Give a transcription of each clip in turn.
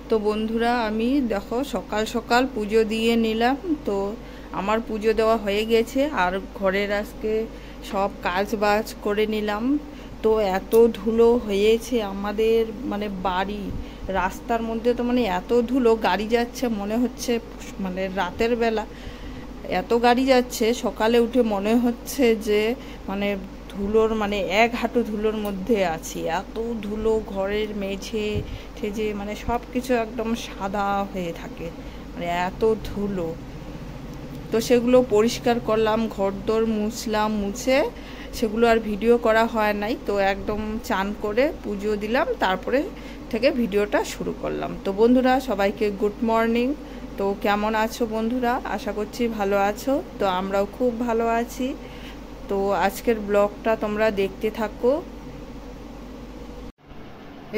তো বন্ধুরা আমি দেখো সকাল সকাল পুজো দিয়ে নিলাম। তো আমার পুজো দেওয়া হয়ে গেছে আর ঘরের আজকে সব কাজ বাজ করে নিলাম। তো এত ধুলো হয়েছে আমাদের মানে বাড়ি রাস্তার মধ্যে, তো মানে এত ধুলো, গাড়ি যাচ্ছে মনে হচ্ছে মানে রাতের বেলা এত গাড়ি যাচ্ছে, সকালে উঠে মনে হচ্ছে যে মানে ধুলোর মানে এক হাঁটু ধুলোর মধ্যে আছি। এত ধুলো, ঘরের মেঝে ঠেঝে মানে সব কিছু একদম সাদা হয়ে থাকে, মানে এত ধুলো। তো সেগুলো পরিষ্কার করলাম, ঘরদোর মুছলাম, মুছে সেগুলো আর ভিডিও করা হয় নাই। তো একদম চান করে পুজো দিলাম, তারপরে থেকে ভিডিওটা শুরু করলাম। তো বন্ধুরা সবাইকে গুড মর্নিং। তো কেমন আছো বন্ধুরা? আশা করছি ভালো আছো। তো আমরাও খুব ভালো আছি। তো আজকের ব্লগটা তোমরা দেখতে থাকো।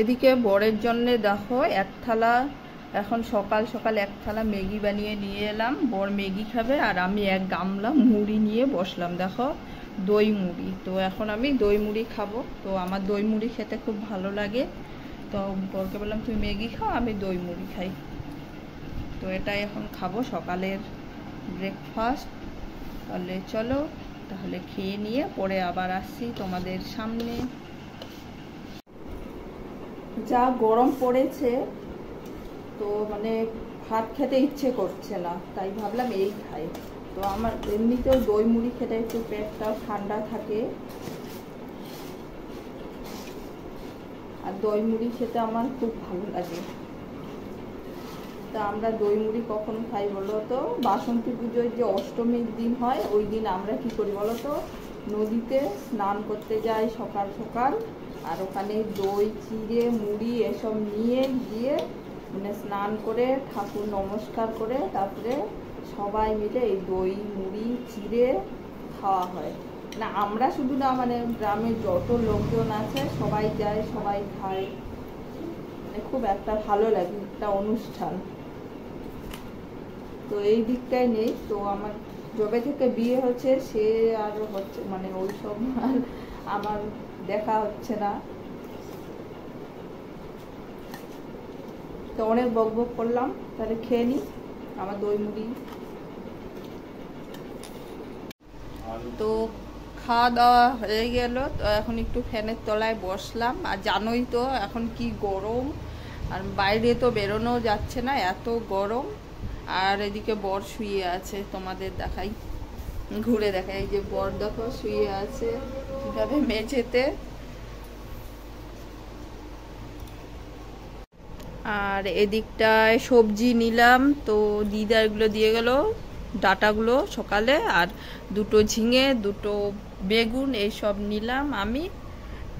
এদিকে বরের জন্যে দেখো এক থালা, এখন সকাল সকাল এক থালা ম্যাগি বানিয়ে নিয়ে এলাম। বর ম্যাগি খাবে আর আমি এক গামলা মুড়ি নিয়ে বসলাম, দেখো দই মুড়ি। তো এখন আমি দই মুড়ি খাবো। তো আমার দই মুড়ি খেতে খুব ভালো লাগে। তো বরকে বললাম তুমি ম্যাগি খাও, আমি দই মুড়ি খাই। তো এটাই এখন খাবো সকালের ব্রেকফাস্ট। তাহলে চলো তাহলে খেয়ে নিয়ে পরে আবার আসছি তোমাদের সামনে। যা গরম পড়েছে, তো মানে ভাত খেতে ইচ্ছে করছে না, তাই ভাবলাম এই খাই। তো আমার এমনিতেও দই মুড়ি খেতে একটু পেটটাও ঠান্ডা থাকে, আর দই মুড়ি খেতে আমার খুব ভালো লাগে। তা আমরা দই মুড়ি কখন খাই বলো তো? বাসন্তী পুজোর যে অষ্টমীর দিন হয়, ওই দিন আমরা কি করি বলো তো? নদীতে স্নান করতে যাই সকাল সকাল, আর ওখানে দই চিড়ে মুড়ি এসব নিয়ে গিয়ে মানে স্নান করে ঠাকুর নমস্কার করে তারপরে সবাই মিলে এই দই মুড়ি চিড়ে খাওয়া হয়। না আমরা শুধু না, মানে গ্রামের যত লোকজন আছে সবাই যায়, সবাই খায়, মানে খুব একটা ভালো লাগে, একটা অনুষ্ঠান। তো এই দিকটায় নেই। তো আমার যবে থেকে বিয়ে হচ্ছে সে আর হচ্ছে মানে ওইসব আর আমার দেখা হচ্ছে না। তো অনেক বক বক করলাম, তাহলে খেয়ে নিই আমার দই মুড়ি। তো খাওয়া দাওয়া হয়ে গেল। তো এখন একটু ফ্যানের তলায় বসলাম। আর জানোই তো এখন কি গরম, আর বাইরে তো বেরোনো যাচ্ছে না, এত গরম। আর এদিকে বর শুয়ে আছে, তোমাদের দেখাই, ঘুরে দেখাই। এই যে বর দেখো শুয়ে আছে কিভাবে মেঝেতে। আর এদিকটায় সবজি নিলাম। তো দিদা এগুলো দিয়ে গেল, ডাটাগুলো সকালে, আর দুটো ঝিঙে দুটো বেগুন এইসব নিলাম আমি।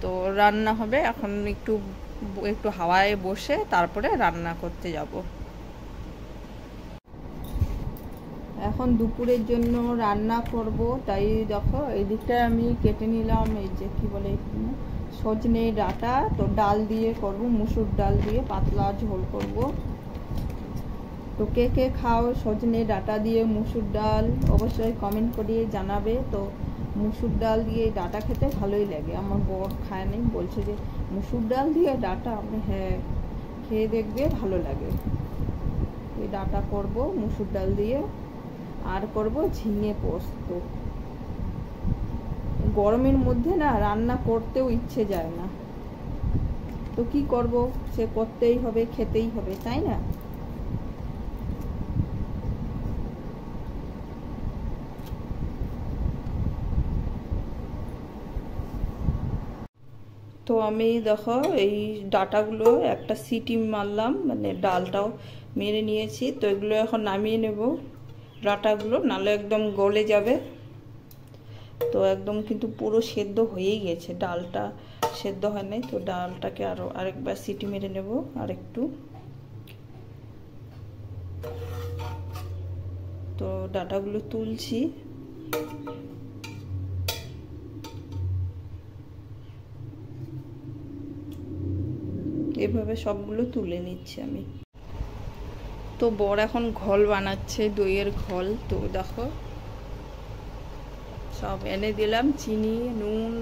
তো রান্না হবে এখন, একটু একটু হাওয়ায় বসে তারপরে রান্না করতে যাব। এখন দুপুরের জন্য রান্না করব, তাই দেখো এই দিকটায় আমি কেটে নিলাম এই যে কি বলে সজনে ডাঁটা। তো ডাল দিয়ে করব, মুসুর ডাল দিয়ে পাতলা ঝোল করব। তো কে কে খাও সজনে ডাঁটা দিয়ে মুসুর ডাল, অবশ্যই কমেন্ট করে জানাবে। তো মুসুর ডাল দিয়ে ডাঁটা খেতে ভালোই লাগে, আমার বর খায় নাই, বলছে যে মুসুর ডাল দিয়ে ডাঁটা, আপনি হ্যাঁ খেয়ে দেখবে ভালো লাগে। এই ডাঁটা করব মুসুর ডাল দিয়ে, আর করব ঝিঙে পোস্ত। গরমের মধ্যে না রান্না করতেও ইচ্ছে যায় না, তো কি করব, সে করতেই হবে, খেতেই হবে, তাই না? তো আমি দেখো এই ডাটাগুলো একটা সিটি মারলাম, মানে ডালটাও মেরে নিয়েছি। তো এগুলো এখন নামিয়ে নেব ডাটাগুলো, নাহলে একদম গলে যাবে। তো একদম কিন্তু পুরো সেদ্ধ হয়েই গেছে, ডালটা সেদ্ধ হয় নাই। তো ডালটাকে আরেকবার সিটি মেরে নেব আরেকটু। তো ডাটাগুলো তুলছি। এভাবে সবগুলো তুলে নিচ্ছি আমি। তো বর এখন ঘোল বানাচ্ছে, দইয়ের ঘোল। তো দেখো সব এনে দিলাম, চিনি নুন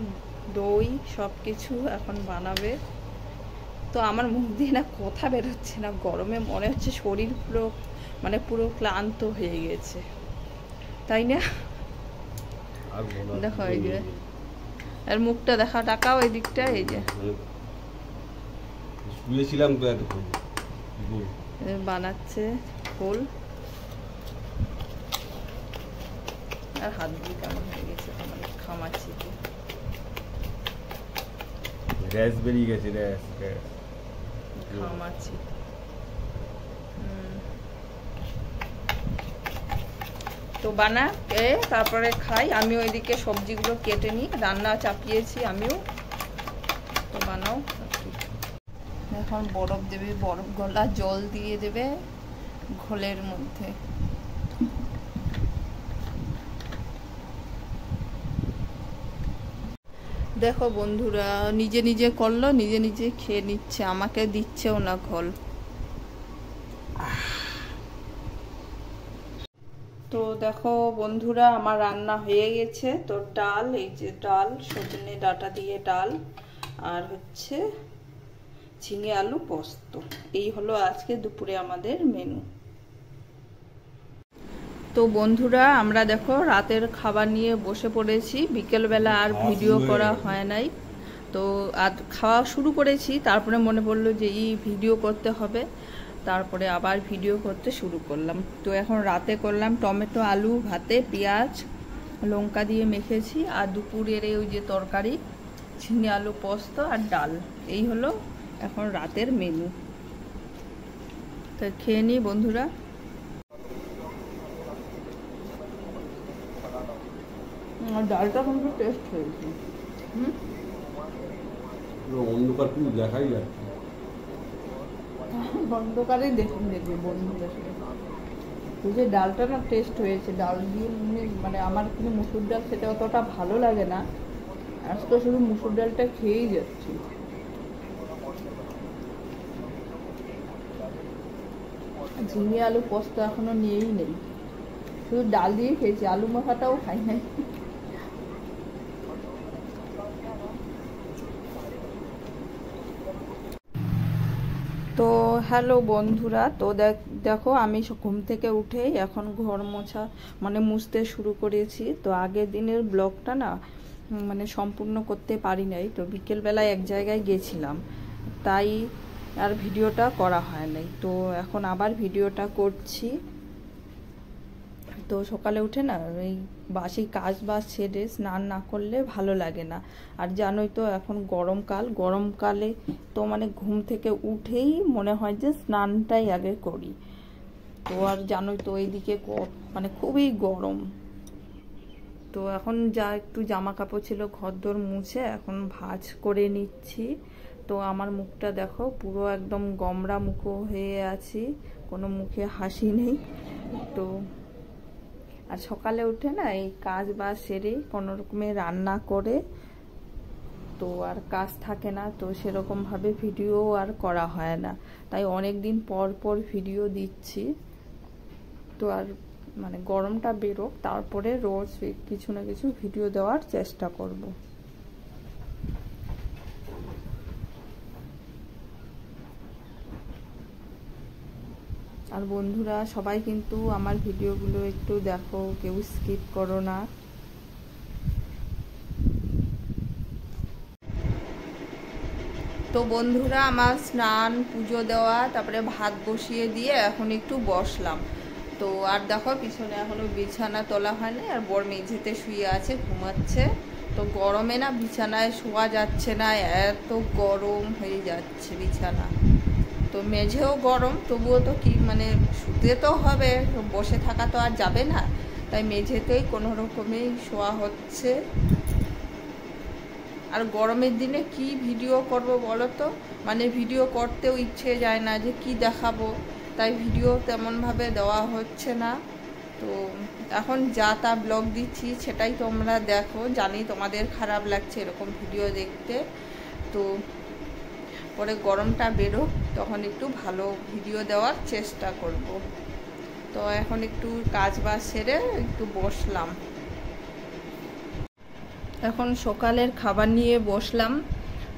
দই সব কিছু এখন বানাবে। তো তো আমার মুখ দিয়ে না কথা বেরোচ্ছে না, গরমে মনে হচ্ছে শরীর পুরো মানে পুরো ক্লান্ত হয়ে গেছে, তাই না? দেখো এই যে আর মুখটা দেখা, টাকাও এই দিকটা, এই যে শুয়েছিলাম তো এতক্ষণ বানাচ্ছে ফুল। আর হাত দিয়ে কেমন হয়ে গেছে, মানে খামাচ্ছি তো র্যাশ বেরিয়ে গেছে, র্যাশ খামাচ্ছি। তো বানা তারপরে খাই। আমি ওইদিকে সবজিগুলো কেটে নিই, রান্না চাপিয়েছি আমিও। তো বানাও। এখন বরফ দেবে, বরফ গলা জল দিয়ে দেবে ঘোলের মধ্যে। দেখো বন্ধুরা, নিজে নিজে করলো, নিজে নিজে খেয়ে নিচ্ছে, আমাকে দিচ্ছেও না ঘোল। তো দেখো বন্ধুরা, আমার রান্না হয়ে গেছে। তো ডাল, এই যে ডাল, সজনে ডাঁটা দিয়ে ডাল, আর হচ্ছে ঝিঙে আলু পোস্ত, এই হলো আজকে দুপুরে আমাদের মেনু। তো বন্ধুরা, আমরা দেখো রাতের খাবার নিয়ে বসে পড়েছি। বিকেলবেলা আর ভিডিও করা হয় নাই, তো আর খাওয়া শুরু করেছি, তারপরে মনে পড়লো যে এই ভিডিও করতে হবে, তারপরে আবার ভিডিও করতে শুরু করলাম। তো এখন রাতে করলাম টমেটো আলু ভাতে, পেঁয়াজ লঙ্কা দিয়ে মেখেছি, আর দুপুরের ওই যে তরকারি ঝিঙে আলু পোস্ত আর ডাল, এই হলো এখন রাতের মেনু। তো খেয়ে নিই বন্ধুরা। ডালটা কিন্তু টেস্ট হয়েছে। অন্ধকার পুরো দেখাই যাচ্ছে, অন্ধকারেই দেখুন, দেখবে বন্ধুরা যে ডালটা না টেস্ট হয়েছে। ডাল দিয়ে মানে আমার কিন্তু মুসুর ডাল খেতে অতটা ভালো লাগে না, আজকে শুধু মুসুর ডালটা খেয়েই যাচ্ছি। ঝিঙে আলু পোস্ত এখনো নিয়েই নেই, শুধু ডাল দিয়ে খেয়েছি, আলু মাখাটাও খাই নাই। তো হ্যালো বন্ধুরা, তো দেখো আমি ঘুম থেকে উঠেই এখন ঘর মোছা মানে মুছতে শুরু করেছি। তো আগের দিনের ব্লগটা না মানে সম্পূর্ণ করতে পারি নাই, তো বিকেলবেলায় এক জায়গায় গেছিলাম, তাই আর ভিডিওটা করা হয় নাই। তো এখন আবার ভিডিওটা করছি। তো সকালে উঠে না এই বাসি কাজ বাজ ছেড়ে স্নান না করলে ভালো লাগে না। আর জানোই তো এখন গরমকালে তো মানে ঘুম থেকে উঠেই মনে হয় যে স্নানটাই আগে করি। তো আর জানোই তো এইদিকে মানে খুবই গরম। তো এখন যা একটু জামা কাপড় ছিল ঘরদোর মুছে এখন ভাঁজ করে নিচ্ছি। তো আমার মুখটা দেখো পুরো একদম গমরা মুখ হয়ে আছি, কোনো মুখে হাসি নেই। তো আর সকালে উঠে না এই কাজ বাজ সেরে কোনো রকমে রান্না করে তো আর কাজ থাকে না, তো সেরকমভাবে ভিডিও আর করা হয় না, তাই অনেক দিন পর পর ভিডিও দিচ্ছি। তো আর মানে গরমটা বেরোক, তারপরে রোজ কিছু না কিছু ভিডিও দেওয়ার চেষ্টা করব। আর বন্ধুরা সবাই কিন্তু আমার ভিডিওগুলো একটু দেখো, কেউ স্কিপ করো না। তো বন্ধুরা, আমার স্নান পুজো দেওয়া তারপরে ভাত বসিয়ে দিয়ে এখন একটু বসলাম। তো আর দেখো পিছনে এখনো বিছানা তোলা হয়নি, আর বর মেঝেতে শুয়ে আছে, ঘুমাচ্ছে। তো গরমে না বিছানায় শোয়া যাচ্ছে না, এত গরম হয়ে যাচ্ছে বিছানা। তো মেঝেও গরম, তবুও তো কি মানে শুতে তো হবে, বসে থাকা তো আর যাবে না, তাই মেঝেতেই কোনো রকমেই শোয়া হচ্ছে। আর গরমের দিনে কি ভিডিও করব বলো তো, মানে ভিডিও করতেও ইচ্ছে যায় না যে কি দেখাবো, তাই ভিডিও তেমনভাবে দেওয়া হচ্ছে না। তো এখন যা তা ব্লগ দিচ্ছি সেটাই তোমরা দেখো, জানি তোমাদের খারাপ লাগছে এরকম ভিডিও দেখতে। তো পরে গরমটা বেরো তখন একটু ভালো ভিডিও দেওয়ার চেষ্টা করব। তো এখন একটু কাজ বাজ সেরে একটু বসলাম। এখন সকালের খাবার নিয়ে বসলাম।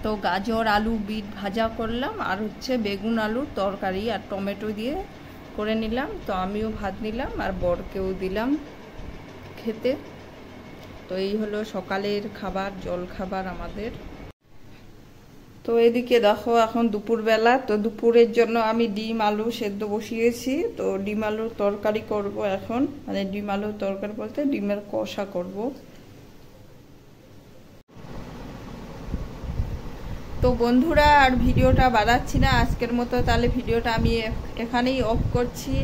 তো গাজর আলু বিট ভাজা করলাম, আর হচ্ছে বেগুন আলুর তরকারি আর টমেটো দিয়ে করে নিলাম। তো আমিও ভাত নিলাম আর বরকেও দিলাম খেতে। তো এই হলো সকালের খাবার, জল খাবার আমাদের। তো এদিকে দেখো এখন দুপুরবেলা, তো দুপুরের জন্য আমি ডিম আলু সেদ্ধ বসিয়েছি। তো ডিম আলুর তরকারি করব এখন, মানে ডিম আলুর তরকারি বলতে ডিমের কষা করব। তো বন্ধুরা আর ভিডিওটা বাড়াচ্ছি না আজকের মতো, তাহলে ভিডিওটা আমি এখানেই অফ করছি।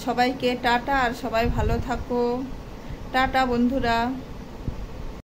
সবাইকে টাটা, আর সবাই ভালো থাকো। টাটা বন্ধুরা।